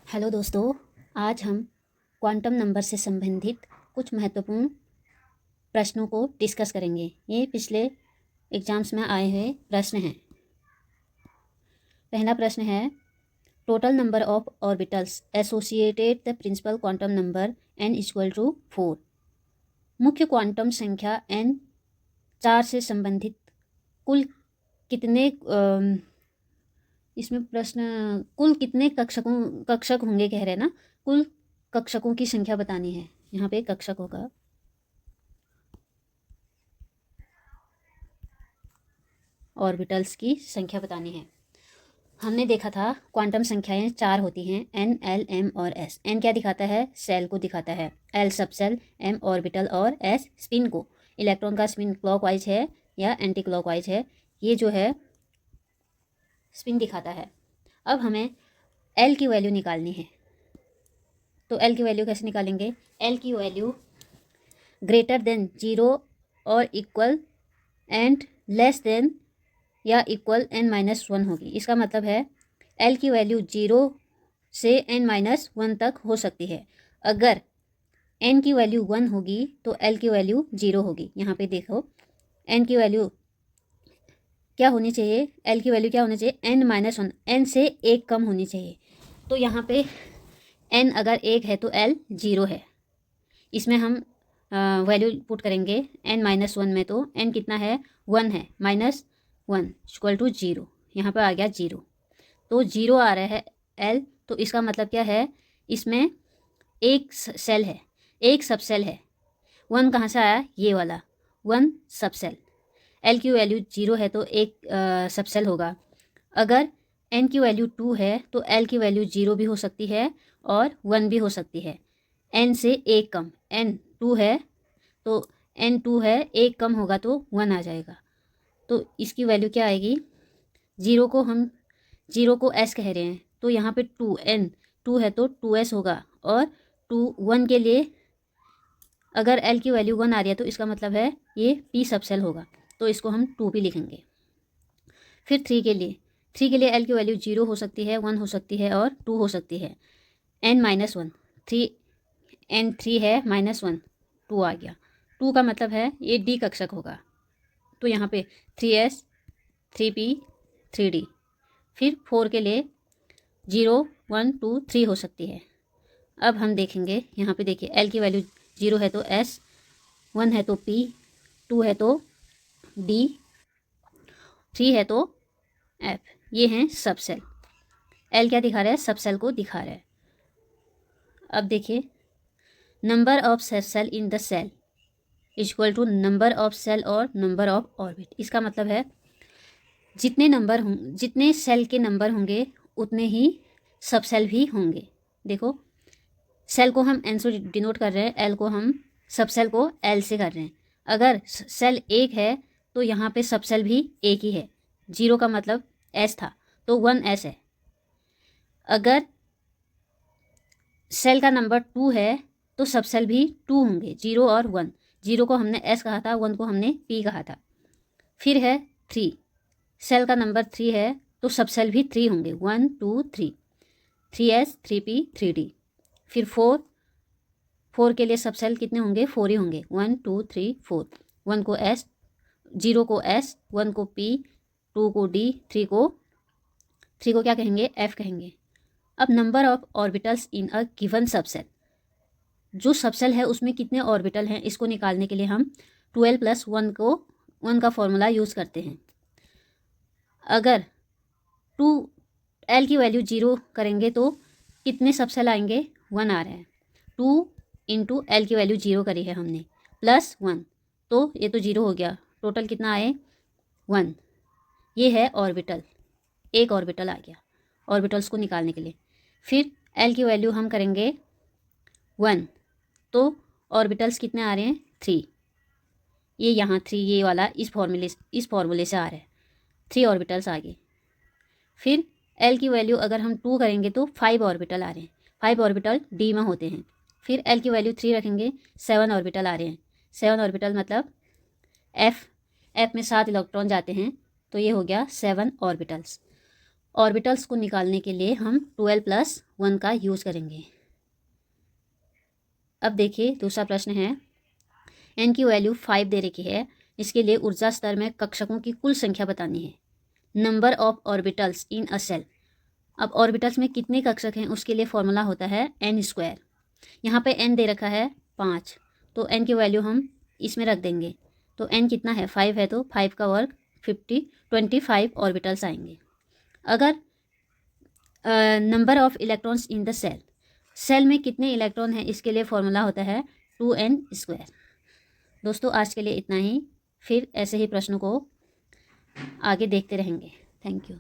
Hello दोस्तों, आज हम क्वांटम नंबर से संबंधित कुछ महत्वपूर्ण प्रश्नों को डिस्कस करेंगे। ये पिछले एग्जाम्स में आए हुए प्रश्न हैं। पहला प्रश्न है, total number of orbitals associated the principal quantum number n equal to 4। मुख्य क्वांटम संख्या n 4 से संबंधित कुल कितने इसमें प्रश्न कुल कितने कक्षक होंगे कह रहे हैं ना। कुल कक्षकों की संख्या बतानी है। यहाँ पे कक्षक होगा, ऑर्बिटल्स की संख्या बतानी है। हमने देखा था क्वांटम संख्याएं 4 होती हैं, n, l, m और s। n क्या दिखाता है? सेल को दिखाता है। l सबसेल, m ऑर्बिटल और s स्पिन को। इलेक्ट्रॉन का स्पिन क्लॉकवाइज है या एंटी क्लॉकवाइज है, ये जो है स्पिन दिखाता है। अब हमें L की वैल्यू निकालनी है। तो L की वैल्यू कैसे निकालेंगे? L की वैल्यू ग्रेटर देन 0 और इक्वल एंड लेस देन या इक्वल n-1 होगी। इसका मतलब है L की वैल्यू 0 से n-1 तक हो सकती है। अगर n की वैल्यू 1 होगी तो L की वैल्यू 0 होगी। यहाँ पे देखो, n की वैल्यू क्या होनी चाहिए? L की वैल्यू क्या होनी चाहिए? n-1, n से 1 कम होनी चाहिए। तो यहाँ पे n अगर 1 है तो L 0 है। इसमें हम वैल्यू पुट करेंगे n-1 में, तो n कितना है? 1 है। -1 इक्वल टू 0। यहाँ पर आ गया 0, तो 0 आ रहा है L। तो इसका मतलब क्या है? इसमें एक सेल है, एक सबसेल है। 1 कहाँ से आया? ये वाला 1 सबसेल। L की वैल्यू 0 है तो एक सबसेल होगा। अगर n की वैल्यू 2 है तो L की वैल्यू 0 भी हो सकती है और 1 भी हो सकती है। n से 1 कम, n 2 है तो n 2 है, 1 कम होगा तो 1 आ जाएगा। तो इसकी वैल्यू क्या आएगी? 0 को हम 0 को s कह रहे हैं, तो यहाँ पे 2 n 2 है तो 2s होगा। और 2 1 के लिए अगर L की वैल्यू 1 आ रही है तो इसका मतलब है ये p सबसेल होगा, तो इसको हम 2 भी लिखेंगे। फिर 3 के लिए L की वैल्यू 0 हो सकती है, 1 हो सकती है और 2 हो सकती है। n-1, 3 n 3 है, -1 2 आ गया। 2 का मतलब है ये डी कक्षक होगा, तो यहाँ पे 3s 3p 3d। फिर 4 के लिए 0 1 2 3 हो सकती है। अब हम देखेंगे, यहाँ पे देखिए L की वैल्यू 0 है तो s, 1 है तो p, 2 है तो d, 3 है तो f। ये हैं सबसेल। L क्या दिखा रहा है? सबसेल को दिखा रहा है। अब देखिए, number of shell in the shell equal to number of shell और नंबर ऑफ ऑर्बिट। इसका मतलब है जितने सेल के नंबर होंगे उतने ही सबसेल भी होंगे। देखो, सेल को हम n से डिनोट कर रहे हैं, L को हम सबसेल को L से कर रहे हैं। अगर सेल 1 है तो यहाँ पे सबसेल भी 1 ही है। 0 का मतलब S था, तो 1s है। अगर सेल का नंबर 2 है तो सबसेल भी 2 होंगे, 0 और 1। 0 को हमने S कहा था, 1 को हमने P कहा था। फिर है 3, सेल का नंबर 3 है तो सबसेल भी 3 होंगे, 1 2 3, 3s 3p 3d। फिर 4 के लिए सबसेल कितने होंगे? 4 ही होंगे, 1 2 3 4। 1 को S, 0 को S, 1 को P, 2 को D, 3 को क्या कहेंगे? F कहेंगे। अब number of orbitals in a given subshell, जो सबसेल है उसमें कितने ऑर्बिटल हैं, इसको निकालने के लिए हम 12 + 1 का फॉर्मूला यूज़ करते हैं। अगर 2 L की वैल्यू 0 करेंगे तो कितने सबसेल आएंगे? 1 आ रहे हैं। 2 × L की वैल्यू 0 करी है हमने, +1, तो ये तो 0 हो गया। टोटल कितना आए? 1। ये है ऑर्बिटल, एक ऑर्बिटल आ गया ऑर्बिटल्स को निकालने के लिए। फिर L की वैल्यू हम करेंगे 1, तो ऑर्बिटल्स कितने आ रहे हैं? 3। ये यहाँ 3, ये वाला इस फॉर्मूले से आ रहा है। 3 ऑर्बिटल्स आ गए। फिर L की वैल्यू अगर हम 2 करेंगे तो 5 ऑर्बिटल आ रहे हैं। 5 ऑर्बिटल D में होते हैं। फिर L की वैल्यू 3 रखेंगे, 7 ऑर्बिटल आ रहे हैं। 7 ऑर्बिटल मतलब F में 7 इलेक्ट्रॉन जाते हैं, तो ये हो गया 7 ऑर्बिटल्स। ऑर्बिटल्स को निकालने के लिए हम 12+1 का यूज़ करेंगे। अब देखिए दूसरा प्रश्न है, n की वैल्यू 5 दे रखी है, इसके लिए ऊर्जा स्तर में कक्षकों की कुल संख्या बतानी है। Number of orbitals in a shell. अब ऑर्बिटल्स में कितने कक्षक हैं उसके लिए फॉर्मूला होता है n²। यहाँ पे n दे रखा है 5, तो n की वैल्यू हम इसमें रख देंगे। तो n कितना है, 5 है, तो 5 का वर्ग 25 ऑर्बिटल्स आएंगे। अगर number of electrons in the shell, shell में कितने इलेक्ट्रॉन हैं इसके लिए फॉर्मूला होता है 2n²। दोस्तों आज के लिए इतना ही, फिर ऐसे ही प्रश्नों को आगे देखते रहेंगे। Thank you.